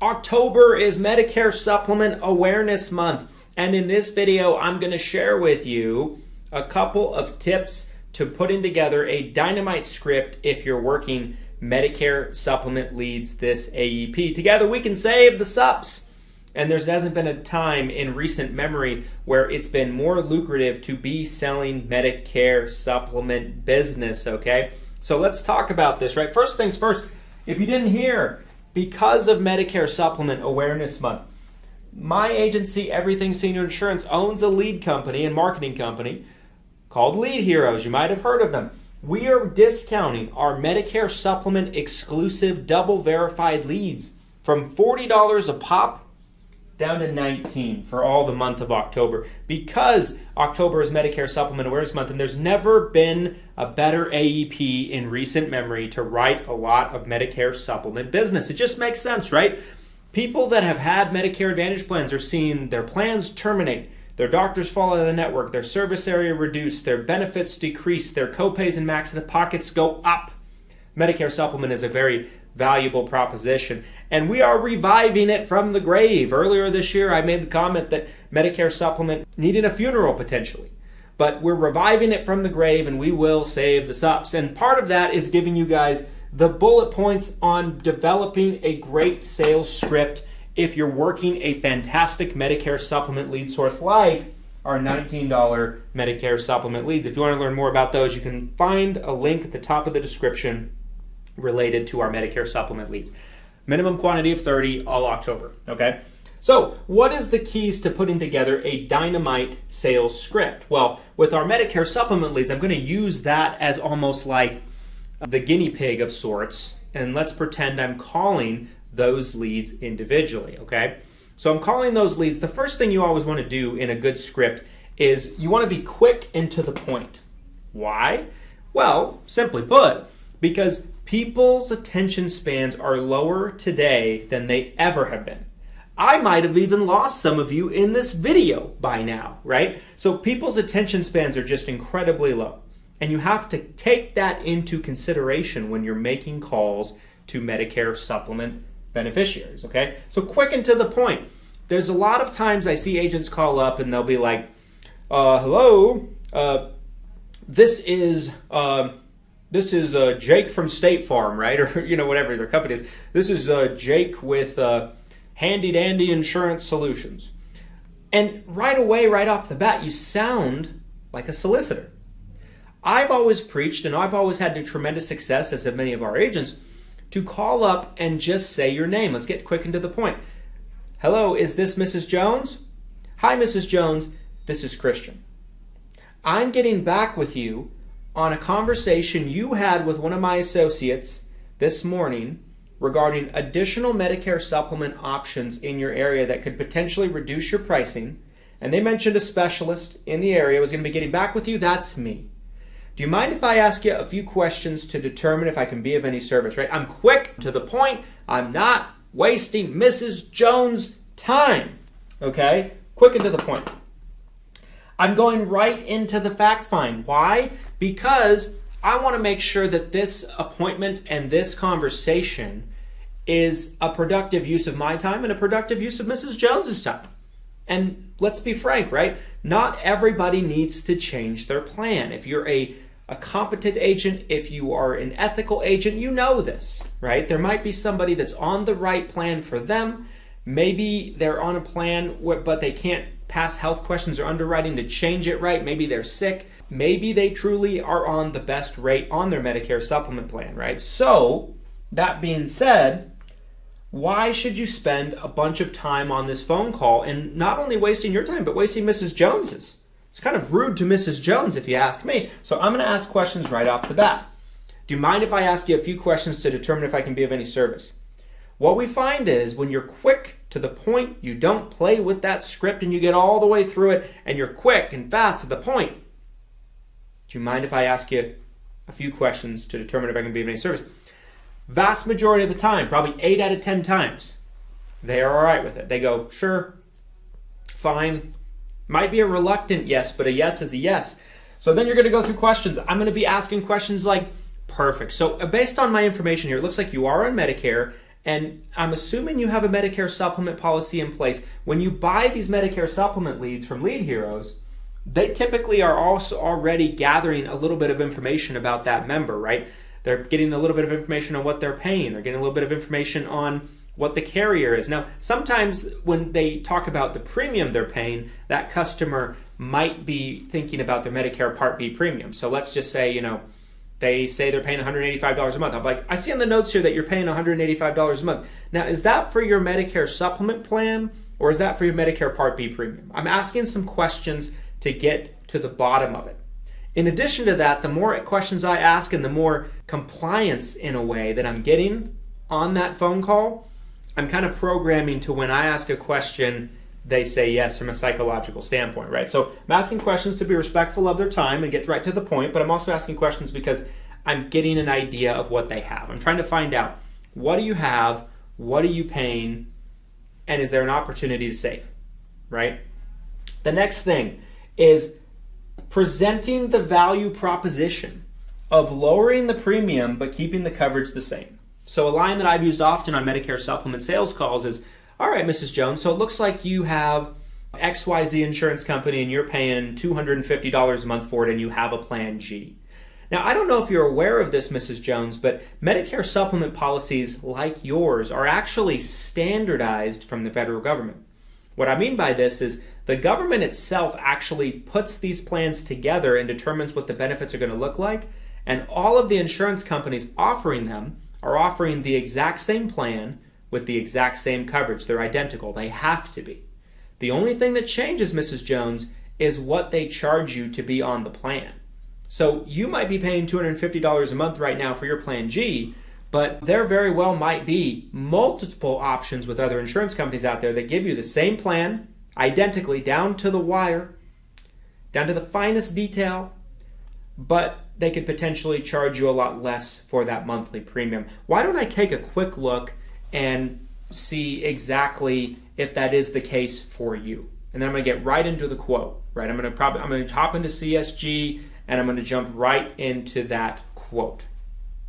October is Medicare Supplement Awareness Month, and in this video I'm going to share with you a couple of tips to putting together a dynamite script if you're working Medicare Supplement Leads this AEP. Together we can save the Supps. And there hasn't been a time in recent memory where it's been more lucrative to be selling Medicare Supplement business, okay? So let's talk about this, right? First things first, if you didn't hear, because of Medicare Supplement Awareness Month, my agency, Everything Senior Insurance, owns a lead company and marketing company called Lead Heroes. You might have heard of them. We are discounting our Medicare Supplement exclusive double verified leads from $40 a pop down to $19 for all the month of October, because October is Medicare Supplement Awareness Month, and there's never been a better AEP in recent memory to write a lot of Medicare Supplement business. It just makes sense, right? People that have had Medicare Advantage plans are seeing their plans terminate, their doctors fall out of the network, their service area reduced, their benefits decrease, their copays and max in the pockets go up. Medicare Supplement is a very valuable proposition, and we are reviving it from the grave. Earlier this year, I made the comment that Medicare Supplement needed a funeral potentially, but we're reviving it from the grave, and we will save the Supps. And part of that is giving you guys the bullet points on developing a great sales script if you're working a fantastic Medicare Supplement lead source like our $19 Medicare Supplement leads. If you want to learn more about those, you can find a link at the top of the description related to our Medicare Supplement leads. Minimum quantity of 30 all October, okay? So what is the keys to putting together a dynamite sales script? Well, with our Medicare Supplement leads, I'm going to use that as almost like the guinea pig of sorts, and let's pretend I'm calling those leads individually, okay? So I'm calling those leads. The first thing you always want to do in a good script is you want to be quick and to the point. Why? Well, simply put, because people's attention spans are lower today than they ever have been. I might have even lost some of you in this video by now, right? So people's attention spans are just incredibly low. And you have to take that into consideration when you're making calls to Medicare Supplement beneficiaries, okay? So quick and to the point. There's a lot of times I see agents call up and they'll be like, hello, this is Jake from State Farm, right? Or, whatever their company is. This is Jake with Handy Dandy Insurance Solutions. And right away, right off the bat, you sound like a solicitor. I've always preached, and I've always had tremendous success, as have many of our agents, to call up and just say your name. Let's get quick and to the point. Hello, is this Mrs. Jones? Hi, Mrs. Jones. This is Christian. I'm getting back with you on a conversation you had with one of my associates this morning regarding additional Medicare Supplement options in your area that could potentially reduce your pricing. And they mentioned a specialist in the area was going to be getting back with you. That's me. Do you mind if I ask you a few questions to determine if I can be of any service, right? I'm quick to the point. I'm not wasting Mrs. Jones' time, okay? Quick and to the point. I'm going right into the fact find. Why? Because I want to make sure that this appointment and this conversation is a productive use of my time and a productive use of Mrs. Jones's time. And let's be frank, right? Not everybody needs to change their plan. If you're a competent agent, if you are an ethical agent, you know this, right? There might be somebody that's on the right plan for them. Maybe they're on a plan, but they can't pass health questions or underwriting to change it right. Maybe they're sick. Maybe they truly are on the best rate on their Medicare Supplement plan, right? So, that being said, why should you spend a bunch of time on this phone call and not only wasting your time, but wasting Mrs. Jones's? It's kind of rude to Mrs. Jones if you ask me. So I'm going to ask questions right off the bat. Do you mind if I ask you a few questions to determine if I can be of any service? What we find is when you're quick to the point, you don't play with that script and you get all the way through it and you're quick and fast to the point. Do you mind if I ask you a few questions to determine if I can be of any service? Vast majority of the time, probably 8 out of 10 times, they are all right with it. They go, sure, fine. Might be a reluctant yes, but a yes is a yes. So then you're going to go through questions. I'm going to be asking questions like, perfect. So based on my information here, it looks like you are on Medicare And I'm assuming you have a Medicare Supplement policy in place. When you buy these Medicare Supplement leads from Lead Heroes, they typically are also already gathering a little bit of information about that member, right? They're getting a little bit of information on what they're paying. They're getting a little bit of information on what the carrier is. Now, sometimes when they talk about the premium they're paying, that customer might be thinking about their Medicare Part B premium. So let's just say, they say they're paying $185 a month. I'm like, I see on the notes here that you're paying $185 a month. Now, is that for your Medicare Supplement plan or is that for your Medicare Part B premium? I'm asking some questions to get to the bottom of it. In addition to that, the more questions I ask and the more compliance in a way that I'm getting on that phone call, I'm kind of programming to when I ask a question, they say yes from a psychological standpoint, right? So I'm asking questions to be respectful of their time and get right to the point, but I'm also asking questions because I'm getting an idea of what they have. I'm trying to find out, what do you have, what are you paying, and is there an opportunity to save, right? The next thing is presenting the value proposition of lowering the premium but keeping the coverage the same. So a line that I've used often on Medicare Supplement sales calls is, all right, Mrs. Jones, so it looks like you have XYZ insurance company and you're paying $250 a month for it and you have a Plan G. Now, I don't know if you're aware of this, Mrs. Jones, but Medicare Supplement policies like yours are actually standardized from the federal government. What I mean by this is the government itself actually puts these plans together and determines what the benefits are going to look like, and all of the insurance companies offering them are offering the exact same plan with the exact same coverage. They're identical. They have to be. The only thing that changes, Mrs. Jones, is what they charge you to be on the plan. So you might be paying $250 a month right now for your Plan G, but there very well might be multiple options with other insurance companies out there that give you the same plan, identically, down to the wire, down to the finest detail, but they could potentially charge you a lot less for that monthly premium. Why don't I take a quick look and see exactly if that is the case for you? And then I'm going to get right into the quote, right? I'm going to hop into CSG and I'm going to jump right into that quote,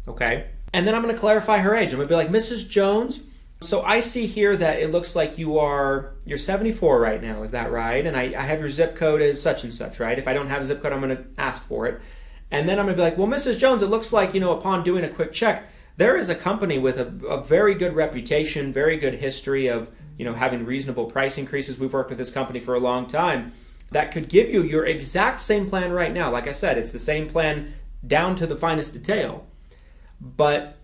okay? And then I'm going to clarify her age. I'm going to be like, Mrs. Jones, so I see here that it looks like you're 74 right now, is that right? And I have your zip code as such and such, right? If I don't have a zip code, I'm going to ask for it. And then I'm going to be like, well, Mrs. Jones, it looks like, upon doing a quick check, there is a company with a very good reputation, very good history of, having reasonable price increases. We've worked with this company for a long time that could give you your exact same plan right now. Like I said, it's the same plan down to the finest detail, but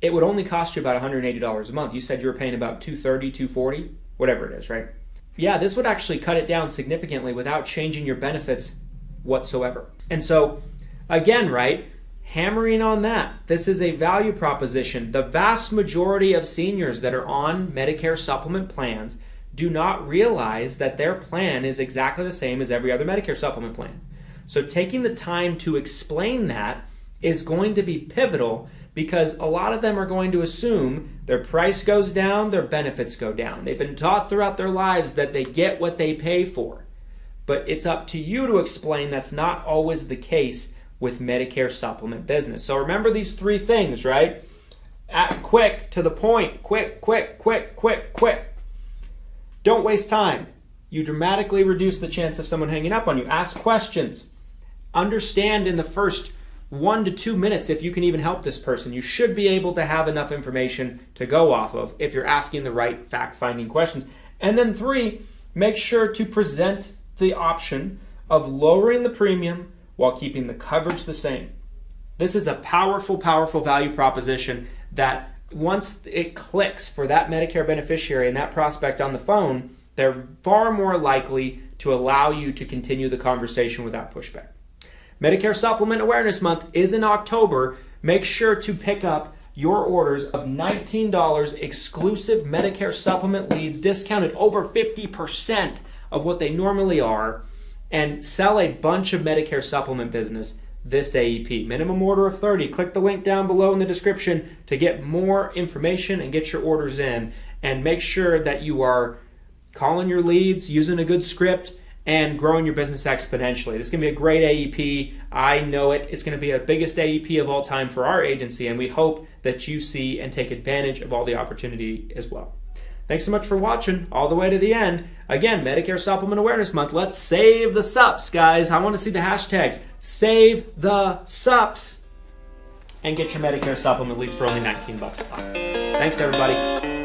it would only cost you about $180 a month. You said you were paying about $230, $240, whatever it is, right? Yeah, this would actually cut it down significantly without changing your benefits whatsoever. And so, again, right, hammering on that. This is a value proposition. The vast majority of seniors that are on Medicare Supplement plans do not realize that their plan is exactly the same as every other Medicare Supplement plan. So taking the time to explain that is going to be pivotal, because a lot of them are going to assume their price goes down, their benefits go down. They've been taught throughout their lives that they get what they pay for. But it's up to you to explain that's not always the case with Medicare Supplement business. So remember these three things, right? Quick, to the point, quick. Don't waste time. You dramatically reduce the chance of someone hanging up on you. Ask questions. Understand in the first 1 to 2 minutes if you can even help this person. You should be able to have enough information to go off of if you're asking the right fact-finding questions. And then 3, make sure to present the option of lowering the premium while keeping the coverage the same. This is a powerful value proposition that once it clicks for that Medicare beneficiary and that prospect on the phone, they're far more likely to allow you to continue the conversation without pushback. Medicare Supplement Awareness Month is in October. Make sure to pick up your orders of $19 exclusive Medicare Supplement leads, discounted over 50% of what they normally are, and sell a bunch of Medicare Supplement business this AEP. Minimum order of 30. Click the link down below in the description to get more information and get your orders in. And make sure that you are calling your leads, using a good script, and growing your business exponentially. This is going to be a great AEP. I know it. It's going to be the biggest AEP of all time for our agency, and we hope that you see and take advantage of all the opportunity as well. Thanks so much for watching all the way to the end. Again, Medicare Supplement Awareness Month. Let's save the Supps, guys. I want to see the hashtags. Save the Supps. And get your Medicare Supplement leads for only $19 a pop. Thanks, everybody.